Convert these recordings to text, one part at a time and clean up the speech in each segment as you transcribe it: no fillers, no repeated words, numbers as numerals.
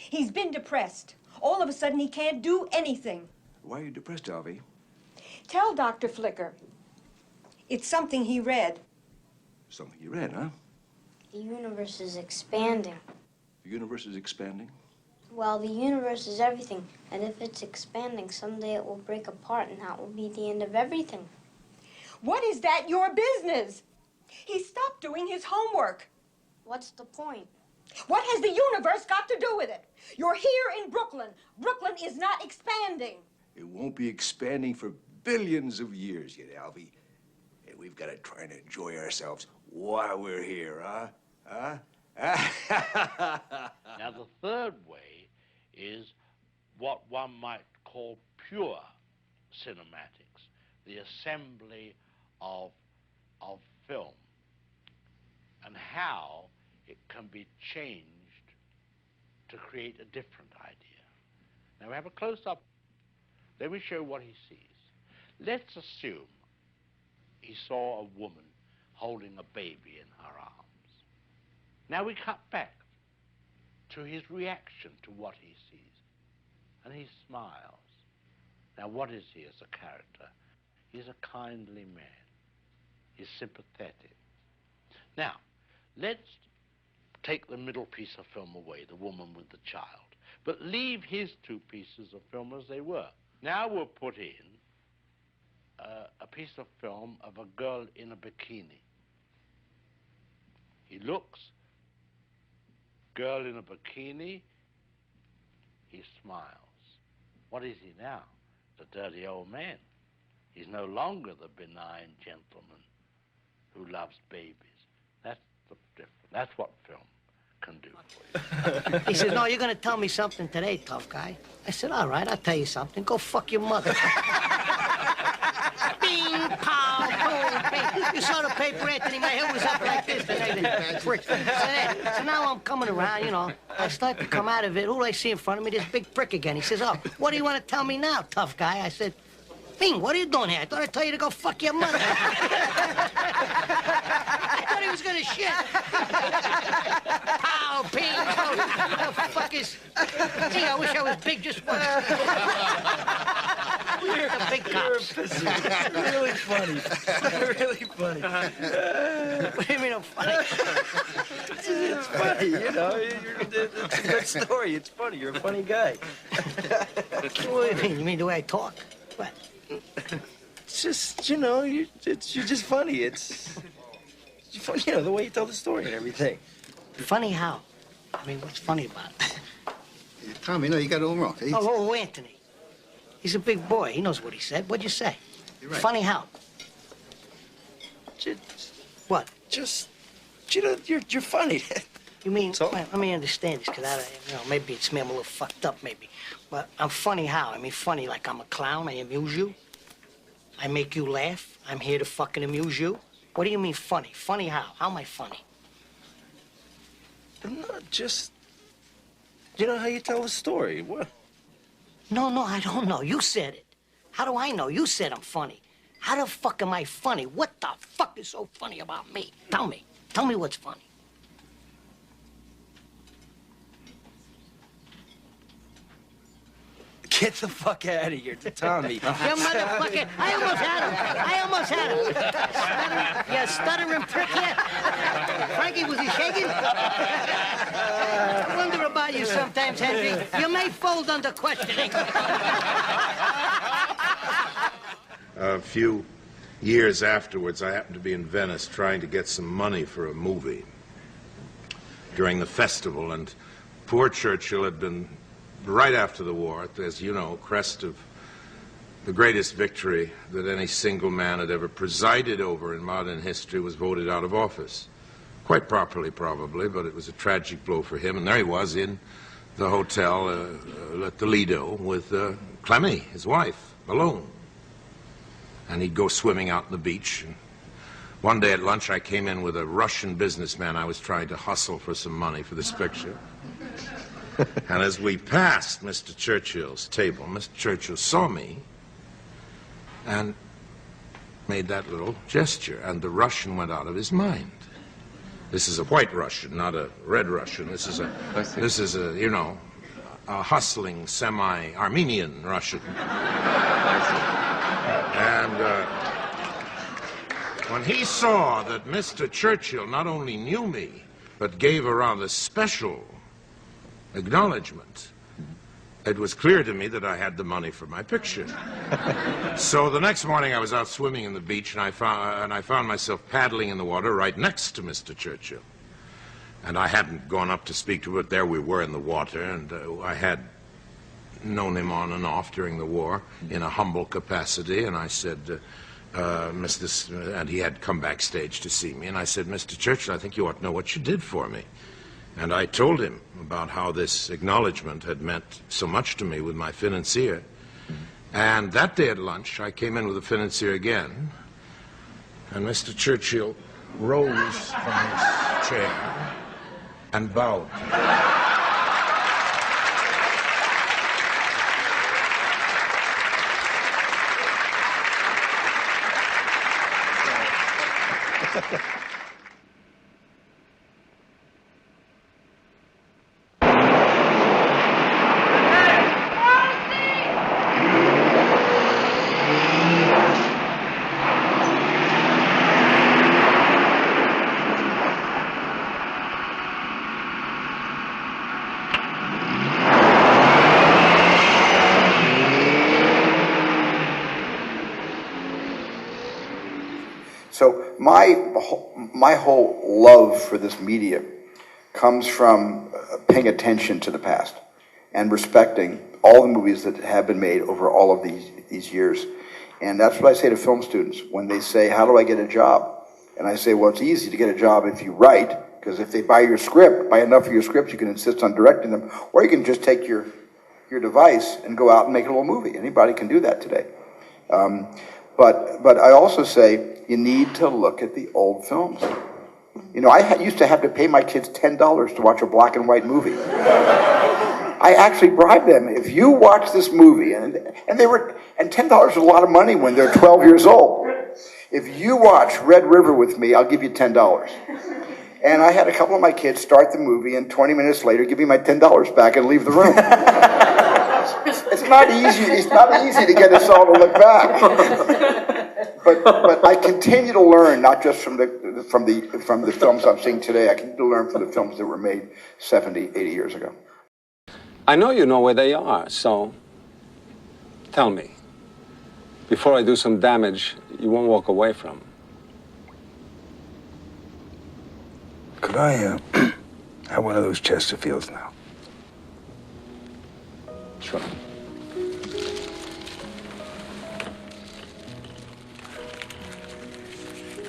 He's been depressed. All of a sudden, he can't do anything. Why are you depressed, Alvy? Tell Dr. Flicker. It's something he read. Something you read, huh? The universe is expanding. The universe is expanding? Well, the universe is everything, and if it's expanding, someday it will break apart, and that will be the end of everything. What is that your business? He stopped doing his homework. What's the point? What has the universe got to do with it? You're here in Brooklyn. Brooklyn is not expanding. It won't be expanding for billions of years yet, Alvy. And we've got to try and enjoy ourselves while we're here, huh? Now, the third way is what one might call pure cinematics, the assembly of film, and how it can be changed to create a different idea. Now, we have a close-up. Let me show you what he sees. Let's assume he saw a woman holding a baby in her arms. Now we cut back to his reaction to what he sees, and he smiles. Now, what is he as a character? He's a kindly man. He's sympathetic. Now, let's take the middle piece of film away, the woman with the child, but leave his two pieces of film as they were. Now we'll put in a piece of film of a girl in a bikini. He looks, girl in a bikini, he smiles. What is he now? The dirty old man. He's no longer the benign gentleman who loves babies. That's the difference. That's what film can do for you. He said, no, you're going to tell me something today, tough guy. I said, all right, I'll tell you something. Go fuck your mother. Bing, pow, boom, bing. You saw the paper, Anthony. My head was up like this. So now I'm coming around, you know. I start to come out of it. Who do I see in front of me? This big prick again. He says, oh, what do you want to tell me now, tough guy? I said, Bing, what are you doing here? I thought I'd tell you to go fuck your mother. I thought he was going to shit. Pow, Bing, pow. What the fuck is... Gee, I wish I was big just once. We're the big cops. Really funny. Really funny. What do you mean I'm funny? It's funny, you know. It's a good story. It's funny. You're a funny guy. What do you mean? You mean the way I talk? What? It's just, you know, you're just funny. It's funny, you know, the way you tell the story and everything. Funny how? I mean, what's funny about it? Yeah, Tommy, no, you got it all wrong. Oh, Anthony. He's a big boy. He knows what he said. What'd you say? You're right. Funny how? What? Just, you know, you're funny. You mean, So? well, let me understand this, because you know, maybe it's me, I'm a little fucked up, maybe. But I'm funny how? I mean, funny like I'm a clown, I amuse you. I make you laugh. I'm here to fucking amuse you. What do you mean funny? Funny how? How am I funny? No, just, you know how you tell a story. What? No, I don't know. You said it. How do I know? You said I'm funny. How the fuck am I funny? What the fuck is so funny about me? Tell me. Tell me what's funny. Get the fuck out of here, Tommy. You motherfucker. I almost had him. You stuttering prick here. Frankie, was he shaking? I wonder about you sometimes, Henry. You may fold under questioning. A few years afterwards, I happened to be in Venice trying to get some money for a movie during the festival, and poor Churchill had been, right after the war, as you know, crest of the greatest victory that any single man had ever presided over in modern history, was voted out of office. Quite properly, probably, but it was a tragic blow for him. And there he was in the hotel at the Lido with Clemmy, his wife, alone. And he'd go swimming out on the beach. And one day at lunch, I came in with a Russian businessman I was trying to hustle for some money for this picture. And as we passed Mr. Churchill's table, Mr. Churchill saw me and made that little gesture, and the Russian went out of his mind. This is a white Russian, not a red Russian. This is a, you know, a hustling, semi-Armenian Russian. And when he saw that Mr. Churchill not only knew me, but gave a rather special acknowledgement, it was clear to me that I had the money for my picture. So the next morning I was out swimming in the beach, and I found myself paddling in the water right next to Mr. Churchill. And I hadn't gone up to speak to him, but there we were in the water, and I had known him on and off during the war in a humble capacity, and I said, and he had come backstage to see me, and I said, Mr. Churchill, I think you ought to know what you did for me. And I told him about how this acknowledgement had meant so much to me with my financier. And that day at lunch, I came in with the financier again, and Mr. Churchill rose from his chair and bowed. So my whole love for this media comes from paying attention to the past and respecting all the movies that have been made over all of these years. And that's what I say to film students when they say, how do I get a job? And I say, well, it's easy to get a job if you write, because if they buy your script, buy enough of your scripts, you can insist on directing them, or you can just take your device and go out and make a little movie. Anybody can do that today. But I also say you need to look at the old films. You know, I used to have to pay my kids $10 to watch a black and white movie. I actually bribed them. If you watch this movie, and $10 is a lot of money when they're 12 years old. If you watch Red River with me, I'll give you $10. And I had a couple of my kids start the movie, and 20 minutes later, give me my $10 back and leave the room. It's not easy. It's not easy to get us all to look back. But I continue to learn, not just from the films I'm seeing today. I continue to learn from the films that were made 70, 80 years ago. I know you know where they are, so tell me. Before I do some damage, you won't walk away from. Could I have one of those Chesterfields now? Sure.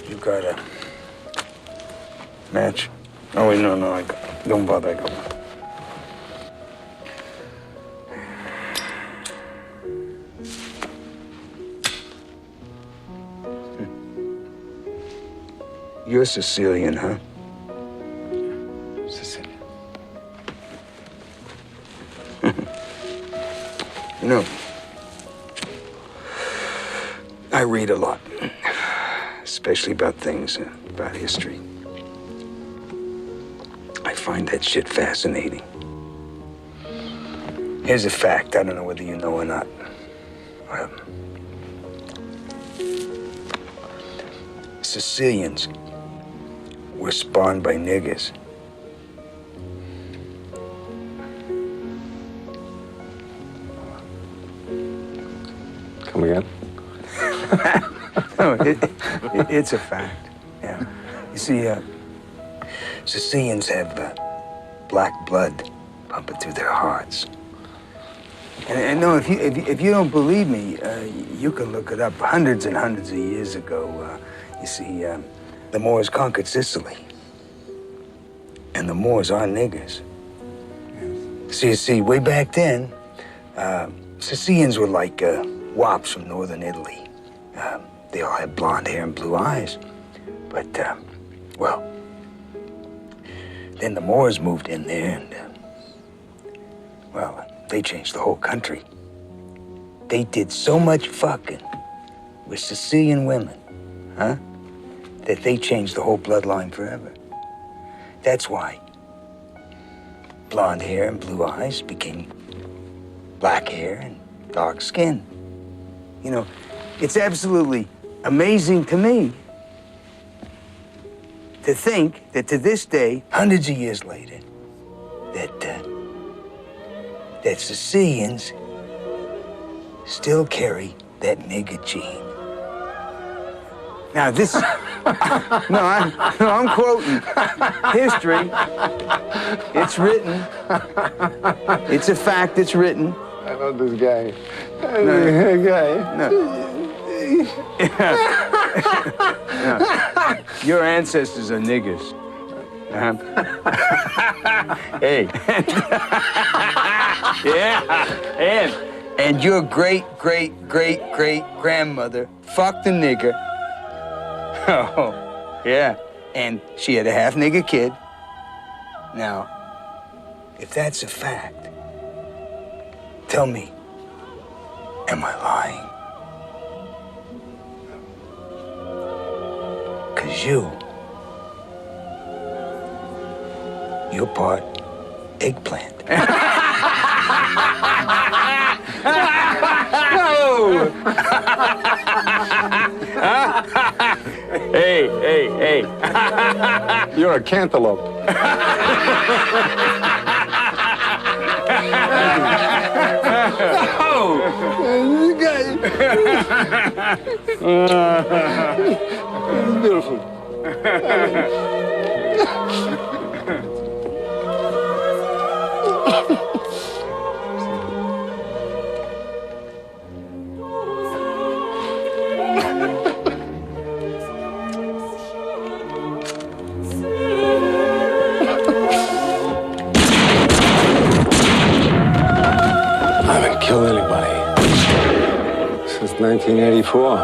You got a match? Oh, wait, no, don't bother, I got one. You're Sicilian, huh? Sicilian. You know, I read a lot, especially about things, about history. I find that shit fascinating. Here's a fact, I don't know whether you know or not. Sicilians were spawned by niggers. Come again? No, it's a fact. Yeah. You see, Sicilians have black blood pumping through their hearts. And no, if you don't believe me, you can look it up. Hundreds and hundreds of years ago, you see, the Moors conquered Sicily. And the Moors are niggers. See, way back then, Sicilians were like wops from northern Italy. They all had blonde hair and blue eyes. But, well, then the Moors moved in there and, well, they changed the whole country. They did so much fucking with Sicilian women, huh? That they changed the whole bloodline forever. That's why blonde hair and blue eyes became black hair and dark skin. You know, it's absolutely amazing to me to think that to this day, hundreds of years later, that Sicilians still carry that nigger gene. Now this, I'm quoting history. It's written. It's a fact. It's written. I know this guy. No. Your ancestors are niggers. Hey. Yeah. And your great-great-great-great-grandmother fucked a nigger. Oh, yeah. And she had a half-nigger kid. Now, if that's a fact, tell me, am I lying? 'Cause you're part eggplant. No! Hey. You're a cantaloupe. It's beautiful. I haven't killed anybody since 1984.